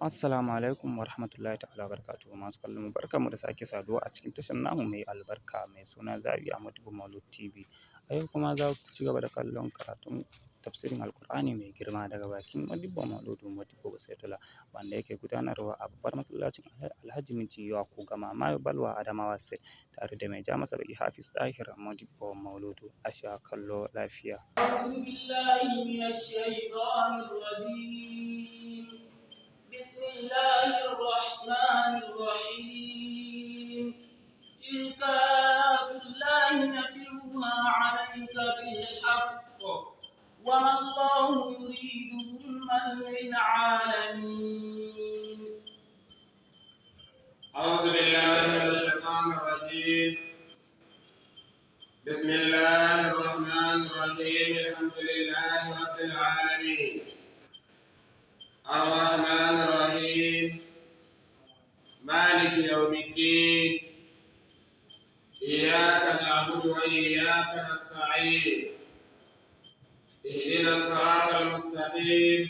Assalamu alaikum wa rahmatullahi ta'ala barakatuhu masu kallon mu barkanmu da sake saduwa a cikin tashar namu mai albarka mai suna Zawiya Modibo Maulud TV. A yau kuma za ku ci gaba da kallon karatun tafsirin Alkur'ani mai girma daga bakin Modibo Maulud Modibo Saitula wanda yake gudanarwa a babbar masallacin Alhaji Miji Yaku Gama Mayo Balwa Adamawa State tare da mai ja masa baki Hafiz Dahir Modibo Maulud a sha kallo lafiya. أعوذ بالله من الشيطان الرجيم بسم الله الرحمن الرحيم تلك آيات الله نتلوها عليك بالحق وما الله يريد ظلما للعالمين أعوذ بالله من الشيطان الرجيم بسم الله الرحمن الرحيم الحمد لله رب العالمين الرحمن الرحيم مالك يوم الدين إياك نعبد وإياك نستعين اهدنا الصراط المستقيم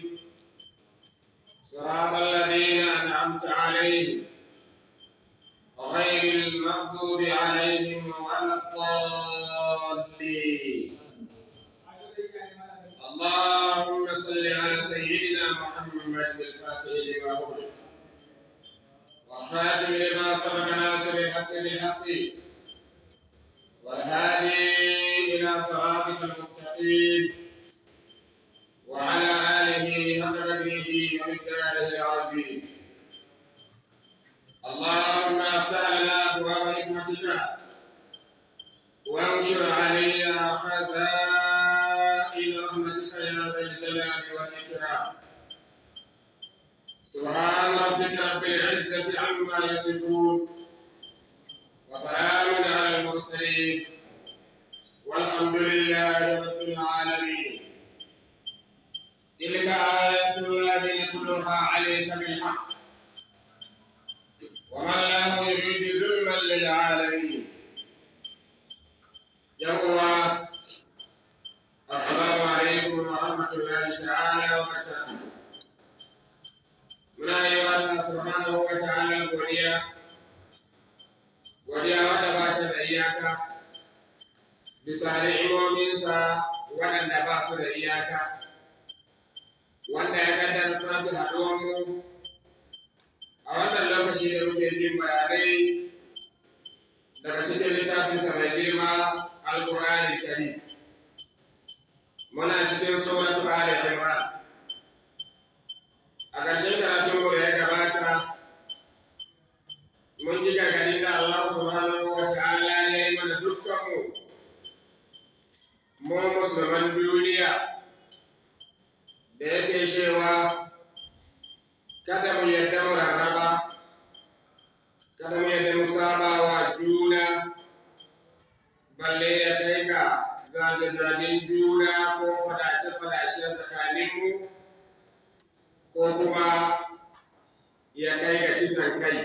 صراط الذين أنعمت عليهم غير المغضوب عليهم ولا الضالين اللهم صل على سيدنا محمد الفاتح لما أغلق والخاتم لما سبق ناصر الحق بالحق والهادي إلى صراطك المستقيم وعلى آله حق قدره ومقداره العظيم اللهم افتح لنا ابواب حكمتك وانشر علينا خزائن رحمتك يا ذا الجلال والاكرام سبحان ربك رب العزه عما يصفون وسلام على المرسلين والحمد لله رب العالمين تلك آيات الله نتلوها عليك بالحق وما الله يريد ظلما للعالمين يوم السلام عليكم ورحمة الله تعالى وبركاته muna yi wa Allah subhanahu wa ta'ala godiya wadda ba ta da iyaka bisa ni'imominsa waɗanda ba su da iyaka wanda ya kaddara sake haɗuwar mu a wannan lokaci da muke jin bayanai daga cikin littafinsa mai girma Al-Qur'ani Karim. Muna cikin suratul Ali Imran. A ƙarshen karatun mu da ya gabata mun ji gargaɗin da Allah subhanahu wa ta'ala ya yi mana dukkanmu mu musulman duniya da yake cewa kada mu yarda mu rarraba, kada mu yarda mu saba wa juna, balle ya kai ga zage-zagen juna ko fadace-fadace tsakaninmu, ko kuma ya kai ga kisan kai.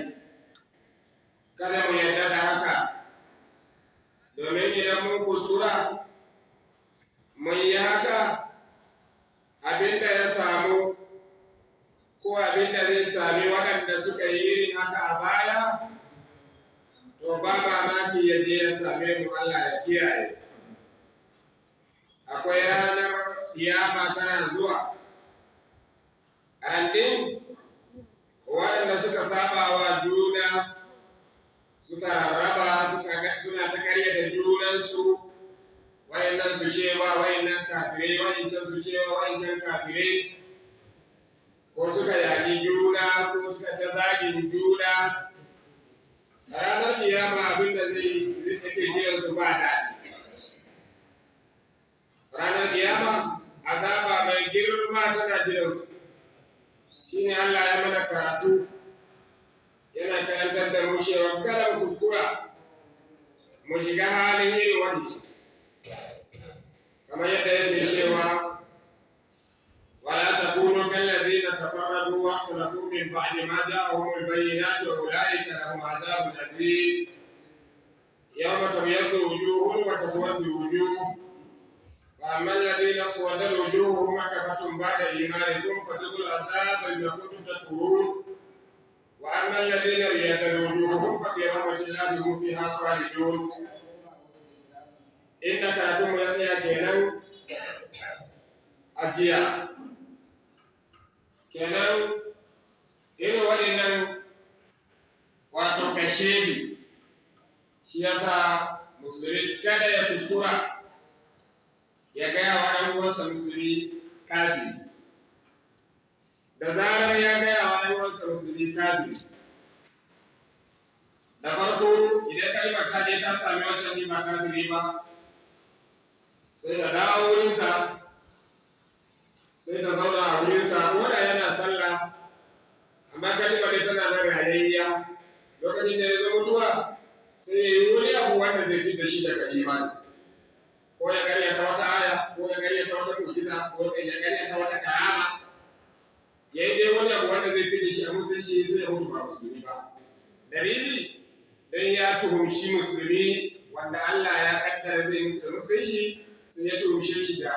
Kada mu yarda da haka, domin idan mun kuskura mun yi haka, abinda ya samu ko abin da zai sami waɗanda suka yi irin haka a baya, to ba mamaki ya je ya same mu Allah ya kiyaye. Akwai ranar kiyama tana zuwa, andin waɗanda suka saba wa juna, suka rarraba, suna ta karyata junansu, wayannan su cewa wayannan kafirai, wayancan su cewa wayancan kafirai, ko suka yaƙi juna ko suka ta zagin juna. A ranar kiyama abin da zai take jiran su ba daɗi. Ranar kiyama azaba mai girma tana jiran su. Shine Allah ya mana karatu yana karantar da mu cewa kada mu kuskura mu shiga halin irin wani, kamar yadda yake cewa ولا تكونوا كالذين تفرقوا واختلفوا من بعد ما جاءهم البينات واولئك لهم عذاب أليم يوم تبيض وجوه وتسود وجوه فأما الذين اسودت وجوههم كفرتم بعد إيمانكم فذوقوا العذاب بما كنتم تكفرون وأما الذين ابيضت وجوههم ففي رحمة الله هم فيها خالدون إن كراتم يحيى كينان أجيا كينان إنه ولنن wato kashedi shi yasa musulmi kada ya kuskura ya gaya wa ɗan uwansa musulmi kafiri da zarar ya gaya wa ɗan uwansa musulmi kafiri da farko idan kalmar ta je ta sami wancan ni ba kafiri ba sai ya dawo wurinsa sai ta zauna a wurinsa ko da yana sallah amma kalmar ne tana nan rayayya lokacin da ya zo mutuwa sai ya yi wani abu wanda zai fi da shi daga imani ko ya karyata wata aya ko ya karyata wata mu'jiza ko ya karyata wata karama ya yi dai wani abu wanda zai fi da shi a musulunci sai ya mutu ba musulmi ba dalili dan ya tuhumshi musulmi wanda Allah ya kaddara zai mutu da musulunci sai ya tuhumshe shi da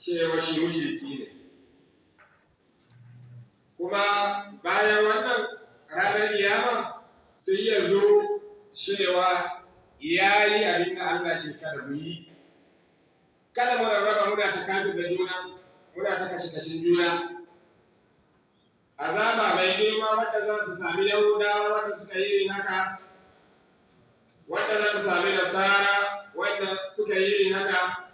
cewa shi mushriki ne kuma bayan wannan ranar kiyama sai ya zo cewa ya yi abin da Allah shi kada mu yi kada mu rarraba muna ta kafin da juna muna ta kashe-kashen juna azaba mai girma wanda za ta sami yahudawa wanda suka yi haka wanda za ta sami nasara wanda suka yi haka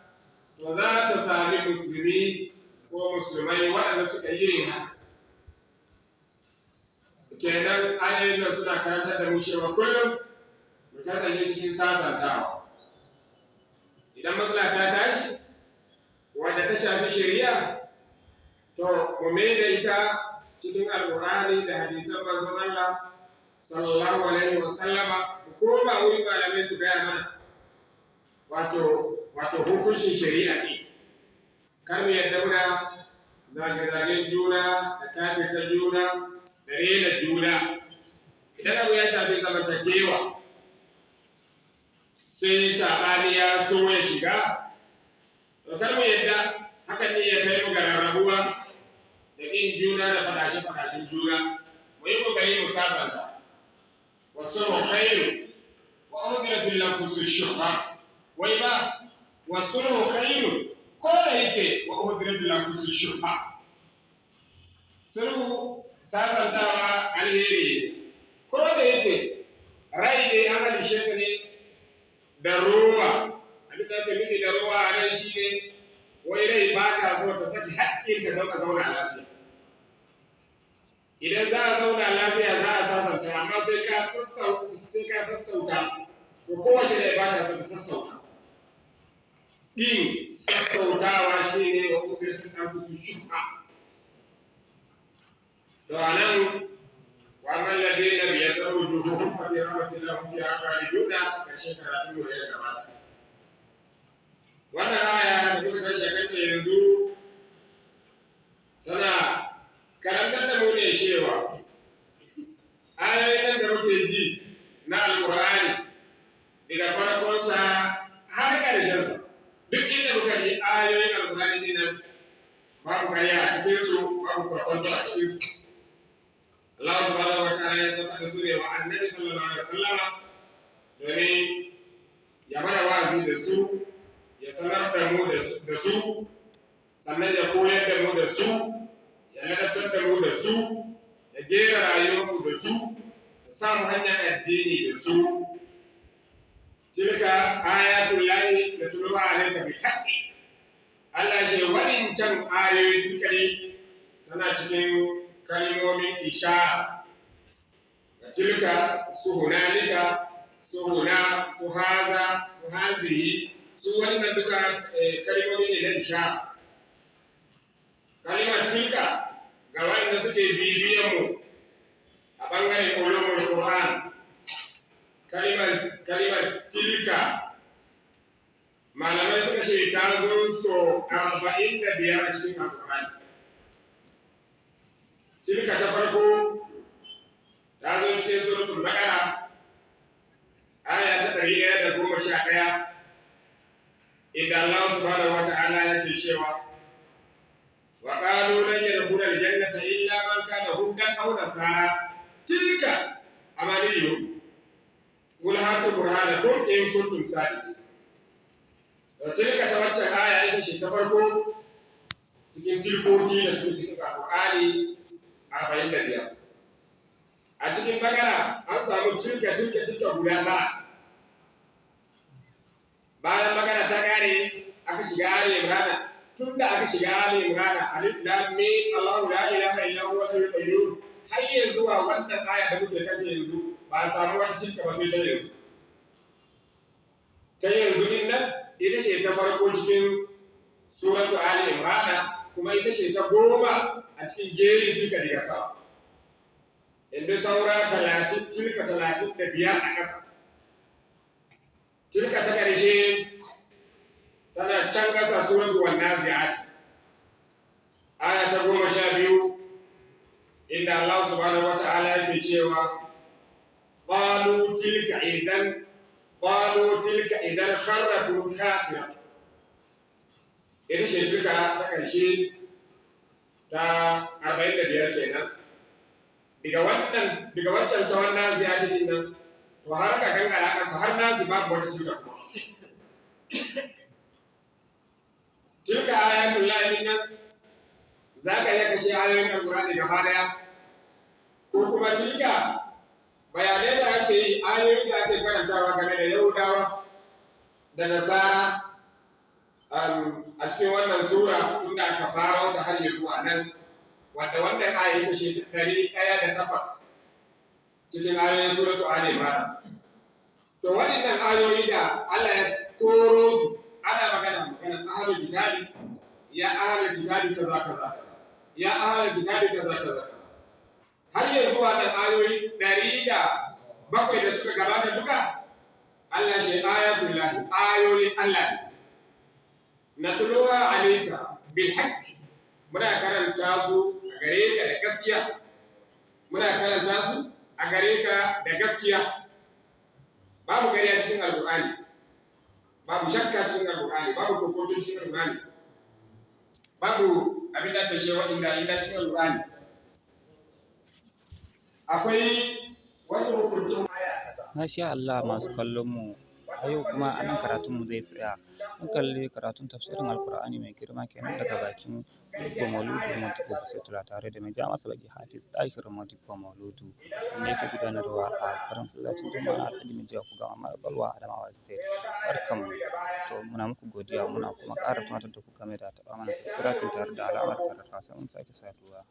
to za ta sami musulmi ko musulmai waɗanda suka yi haka kenan ayoyin nan suna karantar da mu cewa kullum mu kasance cikin sasantawa idan matsala ta tashi wadda ta shafi shari'a to mu mai da ita cikin alƙur'ani da hadisan manzon Allah sallallahu alaihi wa sallama mu koma wurin malamai su gaya mana wato hukuncin shari'a ne kar mu yadda muna zage-zagen juna da kafirta juna da rena juna idan abu ya shafi zamantakewa sai saɓani ya so ya shiga to kar mu yadda hakan ne ya kai mu ga rarrabuwa da ƙin juna da faɗashe-faɗashen juna mu yi ƙoƙari mu sasanta wasu khairu wa udratul lanfusu shuha wai ba wasu khairu ko da yake wa udratul lanfusu shuha sulhu sasantawa alheri ne ko da yake rai ne an halishe ta ne da ruwa abin da ake nufi da ruwa a nan shi ne wai rai ba ta so ta saki haƙƙinta don a zauna lafiya idan za a zauna lafiya za a sasanta amma sai ka sassauta ko kowace rai ba ta so ta sassauta ɗin sassautawa shi ne wa ƙudurin ɗan su shuka to a nan وأما الذين ابيضت وجوههم ففي رحمة الله هم فيها خالدون كشيء كراتون وغير كمان. wannan aya da kuka kashe kanta yanzu tana karantar da mu ne cewa ayoyin da muke ji na alƙur'ani daga farkonsa har ƙarshensa duk inda muka ji ayoyin alƙur'ani ne nan babu karya a cikinsu babu kwarkwanto a cikinsu Allah subhanahu wa ta'ala ya saka da su ne wa annabi sallallahu alaihi wasallam domin ya mana wa'azi da su ya sanar da mu da su sannan ya koyar da mu da su ya ladabtar da mu da su ya gera rayuwarmu da su ya samu hanyar addini da su tilka ayatul lahi natluha alayka bil haqqi Allah shi waɗancan ayoyi tilka ne tana cikin kalmomin ishara da tilka su hunalika su huna su haza su hazihi su wannan duka kalmomi ne na ishara kalmar tilka ga wanda suke bibiyan mu a bangaren ulumul qur'an kalmar tilka malamai suka ce ta zo so 45 a cikin alqur'ani tilka ta farko ta zo cikin suratul baqara aya ta 111 inda Allah subhanahu wa ta'ala yake cewa wa qalu lan yadkhula al-jannata illa man kana hudan aw nasara tilka amaniyyu qul hatu burhanakum in kuntum sadiqin. Tilka ta waccan aya ita ce ta farko cikin tilkoki da suke cikin Alƙur'ani 45. A cikin Bakara an samu tilka guda tara. Bayan Bakara ta kare aka shiga Ali Imran. Tun da aka shiga Ali Imran, alif lam mim Allahu la ilaha illa huwa al-hayyul qayyum, har yanzu a wannan aya da muke kanta yanzu ba a samu wani tilka ba sai ta yanzu. Ta yanzu din nan ita ce ta farko cikin suratu Ali Imran, kuma ita ce ta 10 a cikin jerin tilka daga sama. Inda saura 30 tilka 35 a ƙasa. Tilka ta ƙarshe tana can ƙasa suratu Wan-Nazi'at, aya ta 12, inda Allah subhanahu wata'ala yake cewa qalu tilka idan kharratu khafira. Ita ce tilka ta ƙarshe ta 45 kenan. Daga wancan ta Wan-Nazi'at din nan, to har ka gangara ƙasa har Nazi babu wata tilka kuma. Tilka ayatul lahi nan za ka iya kashe ayoyin Alƙur'ani gaba daya, ko kuma tilka bayanai da ake yi, ayoyin da ake karantawa game da Yahudawa da Nasara a cikin wannan sura tun da aka fara ta har zuwa nan, wanda wannan aya ita ce 108 cikin ayoyin suratu Ali Imran. To waɗannan ayoyi da Allah ya koro su, ana magana ahlul kitabi, ya ahlul kitabi kaza, ya ahlul kitabi kaza. Har yanzu wannan ayoyi 107 da suka gabata duka, Allah shi ayatul lahi, ayoyin Allah natluha alayka bil haqqi, muna karanta su a gare ka da gaskiya, babu gariya cikin Alƙur'ani, babu shakka cikin Alƙur'ani, babu kokoto cikin Alƙur'ani, babu abin da ta shewa inda cikin Alƙur'ani. Akwai wasu hukuncin aya. Masha Allah masu kallon mu, a yau kuma a nan karatunmu zai tsaya. Mun kalli karatun tafsirin Alƙur'ani mai girma kenan daga bakin Modibo Mauludu Modibo Basaitula, tare da mai ja masa baki Hafiz Dahir Modibo Mauludu, wanda yake gudanarwa a farin masallacin Juma'a Alhaji Mijiya Kuga Amma Balwa Adamawa State. Barkanmu, to muna muku godiya, muna kuma ƙara tunatar da ku game da taɓa mana subscribe tare da alamar kararrawa sai mun sake saduwa.